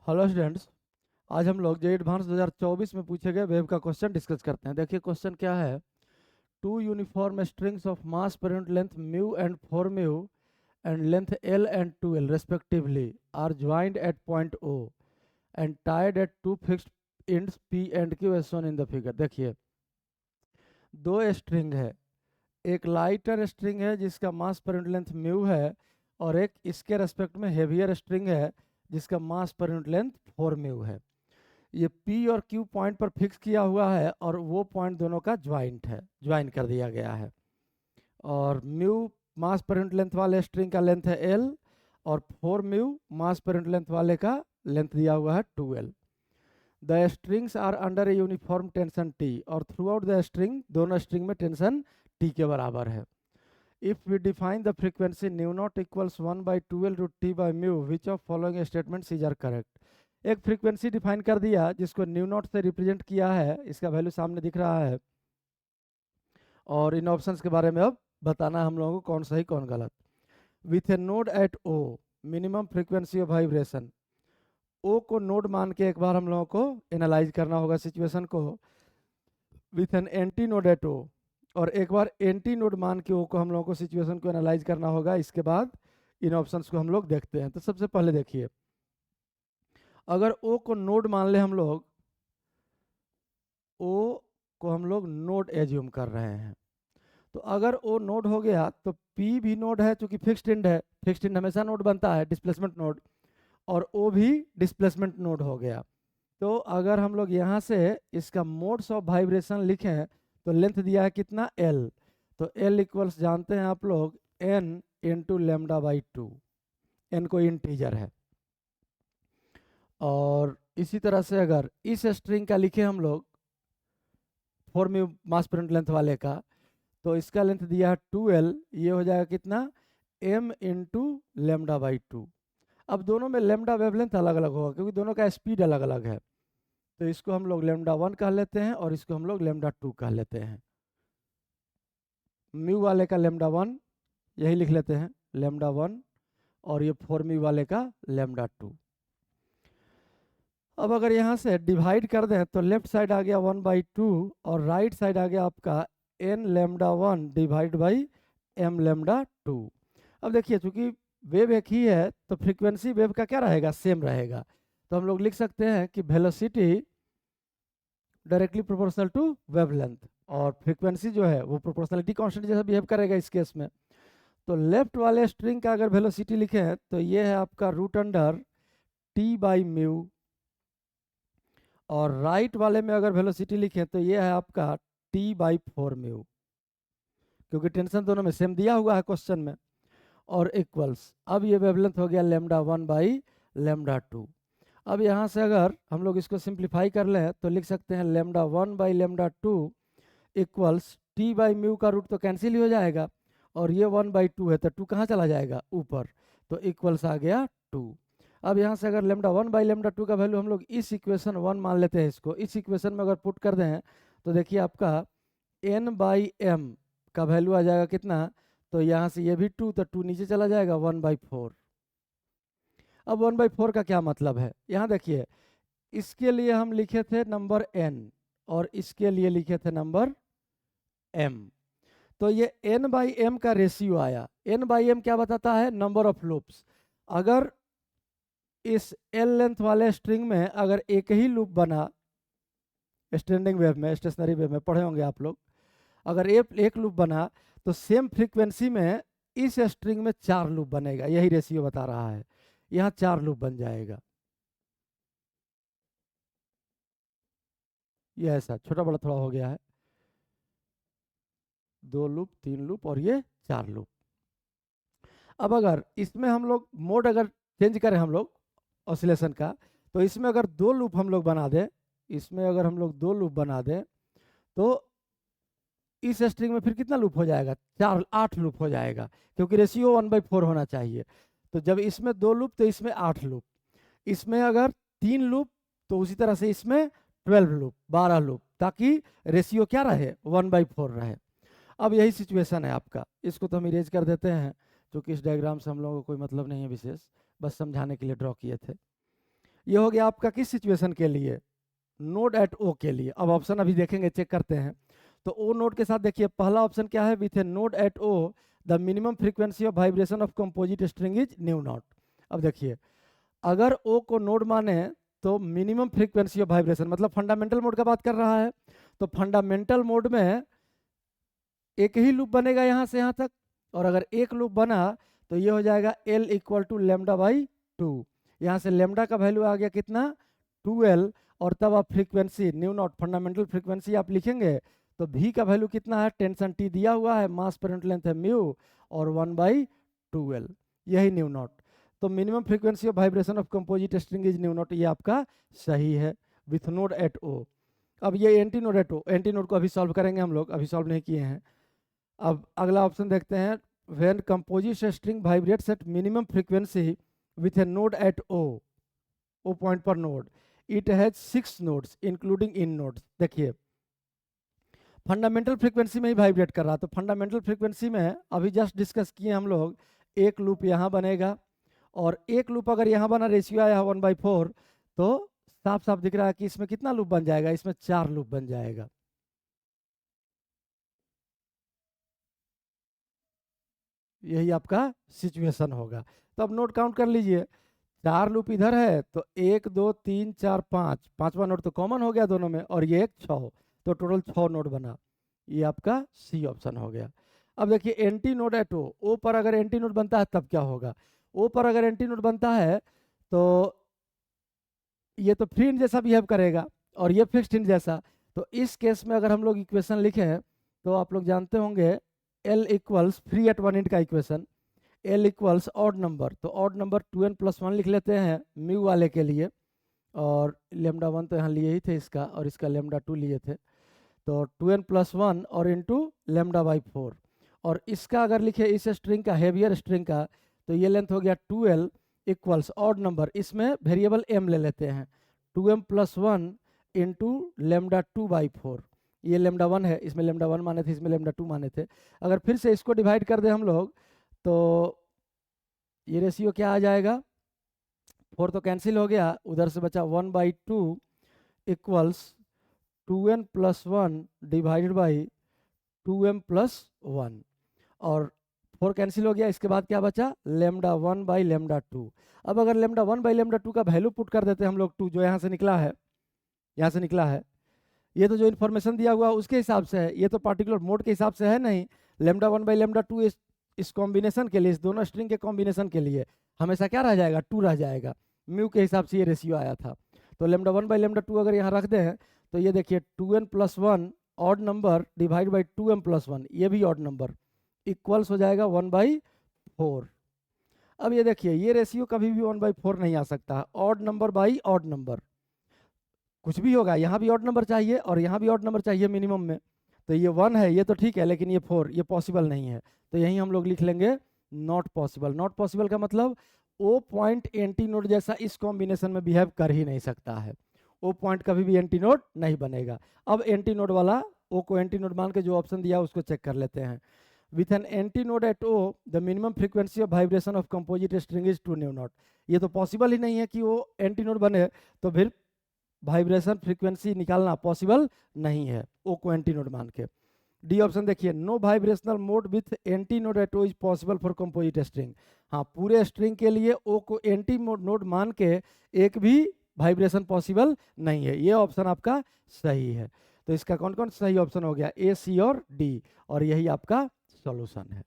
Hello students. आज हम लोग जे एडवांस 2024 में पूछे गए वेव का क्वेश्चन डिस्कस करते हैं। देखिए क्वेश्चन क्या है। Two uniform strings of mass per unit length mu and 4 mu and length L and 2l respectively are joined at point O and tied at two fixed ends P and Q as shown in the figure। देखिए दो string है, एक lighter string है जिसका मास per unit length mu है और एक इसके रेस्पेक्ट में हेवियर स्ट्रिंग है जिसका मास पर यूनिट लेंथ 4 म्यू है। ये P और Q पॉइंट पर फिक्स किया हुआ है और वो पॉइंट दोनों का ज्वाइंट है, ज्वाइन कर दिया गया है। और म्यू मास पर यूनिट लेंथ वाले स्ट्रिंग का लेंथ है L और 4 म्यू मास पर यूनिट लेंथ वाले का लेंथ दिया हुआ है 2L। The strings are under a uniform tension T और थ्रू आउट द स्ट्रिंग दोनों स्ट्रिंग में टेंशन T के बराबर है। If we define the frequency nu naught equals 1 by 2L root T by mu, which of following statements is are correct? एक frequency define कर दिया जिसको न्यू नॉट से रिप्रेजेंट किया है, इसका वैल्यू सामने दिख रहा है और इन ऑप्शंस के बारे में अब बताना हम लोगों को कौन सही कौन गलत। With a node at O minimum frequency of vibration, O को नोड मान के एक बार हम लोगों को एनालाइज करना होगा सिचुएशन को। With an antinode at O, और एक बार एंटी नोड मान के ओ को हम लोगों को सिचुएशन को एनालाइज करना होगा। इसके बाद इन ऑप्शंस को हम लोग देखते हैं। तो सबसे पहले देखिए, अगर ओ को नोड मान ले हम लोग, ओ को हम लोग नोड एज्यूम कर रहे हैं, तो अगर ओ नोड हो गया तो पी भी नोड है, चूंकि फिक्स्ड एंड है, फिक्स्ड एंड हमेशा नोड बनता है, डिस्प्लेसमेंट नोड, और ओ भी डिस्प्लेसमेंट नोड हो गया। तो अगर हम लोग यहाँ से इसका मोड्स ऑफ वाइब्रेशन लिखें तो लेंथ दिया है कितना L, तो L इक्वल्स जानते हैं आप लोग n into lambda by 2, n को इंटीजर है। और इसी तरह से अगर इस स्ट्रिंग का लिखे हम लोग 4 म्यू मास पर यूनिट लेंथ वाले का, तो इसका लेंथ दिया है 2L, ये हो जाएगा कितना m इंटू लेमडा बाई 2। अब दोनों में लेमडा वेवलेंथ अलग अलग होगा क्योंकि दोनों का स्पीड अलग अलग है, तो इसको हम लोग लेमडा 1 कह लेते हैं और इसको हम लोग लेमडा 2 कह लेते हैं। म्यू वाले का लेमडा 1 यही लिख लेते हैं लेमडा 1, और ये 4 म्यू वाले का लेमडा 2। अब अगर यहाँ से डिवाइड कर दें तो लेफ्ट साइड आ गया 1/2 और राइट साइड आ गया आपका n lambda 1 divide by m lambda 2। अब देखिए चूंकि वेव एक ही है तो फ्रीक्वेंसी वेव का क्या रहेगा, सेम रहेगा। तो हम लोग लिख सकते हैं कि velocity directly proportional to wavelength, और फ्रीक्वेंसी जो है वो प्रोपोर्शनलिटी कांस्टेंट जैसा बिहेव करेगा इस केस में। तो लेफ्ट वाले स्ट्रिंग का अगर वेलोसिटी लिखें तो ये है आपका root under t by mu, और राइट वाले में अगर वेलोसिटी लिखें तो ये है आपका t बाई 4 म्यू, क्योंकि टेंशन दोनों में सेम दिया हुआ है क्वेश्चन में, और इक्वल्स अब ये वेवलेंथ हो गया लेमडा 1 बाई लेमडा 2। अब यहाँ से अगर हम लोग इसको सिंप्लीफाई कर लें तो लिख सकते हैं lambda 1 by lambda 2 equals t by mu का रूट तो कैंसिल ही हो जाएगा, और ये 1/2 है तो 2 कहाँ चला जाएगा ऊपर, तो इक्वल्स आ गया 2। अब यहाँ से अगर लेमडा 1 बाई लेमडा 2 का वैल्यू हम लोग इस इक्वेशन 1 मान लेते हैं, इसको इस इक्वेशन में अगर पुट कर दें तो देखिए आपका n बाई m का वैल्यू आ जाएगा कितना, तो यहाँ से ये भी 2, तो 2 नीचे चला जाएगा 1/4। अब 1/4 का क्या मतलब है, यहाँ देखिए इसके लिए हम लिखे थे नंबर n और इसके लिए लिखे थे नंबर m, तो ये n बाई m का रेशियो आया। n बाई m क्या बताता है, नंबर ऑफ लूप्स। अगर इस L लेंथ वाले स्ट्रिंग में अगर एक ही लूप बना, स्टैंडिंग वेव में, स्टेशनरी वेव में पढ़े होंगे आप लोग, अगर एक लूप बना तो सेम फ्रीक्वेंसी में इस स्ट्रिंग में 4 लूप बनेगा, यही रेशियो बता रहा है। यहाँ 4 लूप बन जाएगा, ये ऐसा छोटा बड़ा थोड़ा हो गया है, 2 लूप 3 लूप और ये 4 लूप। अब अगर इसमें हम लोग मोड अगर चेंज करें हम लोग ऑसिलेशन का, तो इसमें अगर 2 लूप हम लोग बना दें, इसमें अगर हम लोग 2 लूप बना दें तो इस स्ट्रिंग में फिर कितना लूप हो जाएगा, 8 लूप हो जाएगा, क्योंकि रेशियो 1/4 होना चाहिए। तो जब इसमें 2 लूप तो इसमें 8 लूप, इसमें अगर 3 लूप तो उसी तरह से इसमें 12 लूप, 12 लूप, ताकि रेशियो क्या रहे, 1/4 रहे। अब यही सिचुएशन है आपका, इसको तो हम इरेज कर देते हैं क्योंकि इस डायग्राम से हम लोगों को कोई मतलब नहीं है विशेष, बस समझाने के लिए ड्रॉ किए थे। ये हो गया आपका किस सिचुएशन के लिए, नोड एट ओ के लिए। अब ऑप्शन अभी देखेंगे, चेक करते हैं। तो ओ नोड के साथ देखिए पहला ऑप्शन क्या है, with a node at O the minimum frequency of vibration of composite string is nu naught. अब देखिए अगर ओ को नोड माने तो मिनिमम फ्रीक्वेंसी ऑफ वाइब्रेशन मतलब फंडामेंटल मोड का बात कर रहा है, तो फंडामेंटल मोड में एक ही लूप बनेगा यहाँ से यहाँ तक, और अगर एक लूप बना तो ये हो जाएगा L equal to lambda by 2। यहाँ से लेमडा का वैल्यू आ गया कितना 2L, और तब आप frequency new not fundamental frequency आप लिखेंगे तो V का वैल्यू कितना है, टेंशन T दिया हुआ है, मास पर यूनिट लेंथ है म्यू और 1/2L, यही न्यू नॉट। तो minimum frequency of vibration of composite string is nu naught, ये आपका सही है विथ नोड एट ओ। अब ये antinode at O, antinode को अभी सॉल्व करेंगे हम लोग, अभी सॉल्व नहीं किए हैं। अब अगला ऑप्शन देखते हैं, when composite string vibrates at minimum frequency with a node at O, O point पर node, it has 6 nodes including in nodes. देखिए फंडामेंटल फ्रीक्वेंसी में ही वाइब्रेट कर रहा, तो फंडामेंटल फ्रीक्वेंसी में अभी जस्ट डिस्कस किए हम लोग, एक लूप यहाँ बनेगा और एक लूप अगर यहाँ बना, रेशियो आया 1/4, तो साफ साफ दिख रहा है कि इसमें कितना लूप बन जाएगा, इसमें 4 लूप बन जाएगा। यही आपका सिचुएशन होगा। तो अब नोड काउंट कर लीजिए, 4 लूप इधर है तो 1 2 3 4 5, पांचवा नोड तो कॉमन हो गया दोनों में, और ये एक 6, तो टोटल 6 नोड बना। ये आपका सी ऑप्शन हो गया। अब देखिए एंटी नोड एट ओ पर अगर एंटी नोड बनता है तब क्या होगा, ओ पर अगर एंटी नोड बनता है तो ये तो फ्री इंड जैसा बिहेव करेगा और ये फिक्स्ड इंड जैसा। तो इस केस में अगर हम लोग इक्वेशन लिखें तो आप लोग जानते होंगे L equals free at one end का equation, L equals odd number, तो ऑड नंबर 2n+1 लिख लेते हैं म्यू वाले के लिए, और लेमडा 1 तो यहाँ लिए ही थे इसका, और इसका लेमडा 2 लिए थे, तो 2n+1 और इंटू लेमडा/4। और इसका अगर लिखे इस स्ट्रिंग का, हेवियर स्ट्रिंग का, तो ये लेंथ हो गया 2L इक्वल्स ऑड नंबर, इसमें वेरिएबल m ले लेते हैं, 2m+1 इंटू लेमडा 2/4। ये लेमडा 1 है, इसमें लेमडा 1 माने थे, इसमें लेमडा 2 माने थे। अगर फिर से इसको डिवाइड कर दें हम लोग तो ये रेशियो क्या आ जाएगा, 4 तो कैंसिल हो गया, उधर से बचा 1/2 equals 2n+1 divided by 2m+1, और 4 कैंसिल हो गया, इसके बाद क्या बचा लेमडा 1/λ2। अब अगर लेमडा 1/λ2 का वैल्यू पुट कर देते हैं हम लोग, 2 जो यहाँ से निकला है, यहाँ से निकला है, ये तो जो इन्फॉर्मेशन दिया हुआ उसके हिसाब से है, ये तो पार्टिकुलर मोड के हिसाब से है नहीं। लेमडा 1/λ2 इस कॉम्बिनेशन के लिए, इस दोनों स्ट्रिंग के कॉम्बिनेशन के लिए हमेशा क्या रह जाएगा, 2 रह जाएगा, म्यू के हिसाब से ये रेशियो आया था। तो लेमडा 1/λ2 अगर यहाँ रख दें तो ये देखिए 2n+1 odd number divide by 2m+1, ये भी ऑड नंबर, इक्वल्स हो जाएगा 1/4। अब ये देखिए ये रेशियो कभी भी 1/4 नहीं आ सकता, odd number by odd number, कुछ भी होगा, यहाँ भी ऑड नंबर चाहिए और यहाँ भी ऑड नंबर चाहिए मिनिमम में। तो ये 1 है, ये तो ठीक है, लेकिन ये 4 ये पॉसिबल नहीं है, तो यही हम लोग लिख लेंगे नॉट पॉसिबल। नॉट पॉसिबल का मतलब ओ पॉइंट एंटी नोड जैसा इस कॉम्बिनेशन में बिहेव कर ही नहीं सकता है, ओ पॉइंट कभी भी एंटी नोड नहीं बनेगा। अब एंटी नोड वाला, ओ को एंटी नोड मान के जो ऑप्शन दिया उसको चेक कर लेते हैं। With an antinode at O the minimum frequency of vibration of composite string is 2 nu naught. ये तो पॉसिबल ही नहीं है कि वो एंटी नोड बने, तो फिर वाइब्रेशन फ्रीक्वेंसी निकालना पॉसिबल नहीं है ओ को एंटी नोड मान के। डी ऑप्शन देखिए, no vibrational mode with antinode at O is possible for composite string. हाँ, पूरे स्ट्रिंग के लिए ओ को एंटी नोड मान के एक भी वाइब्रेशन पॉसिबल नहीं है, ये ऑप्शन आपका सही है। तो इसका कौन कौन सही ऑप्शन हो गया, ए सी और डी, और यही आपका सॉल्यूशन है।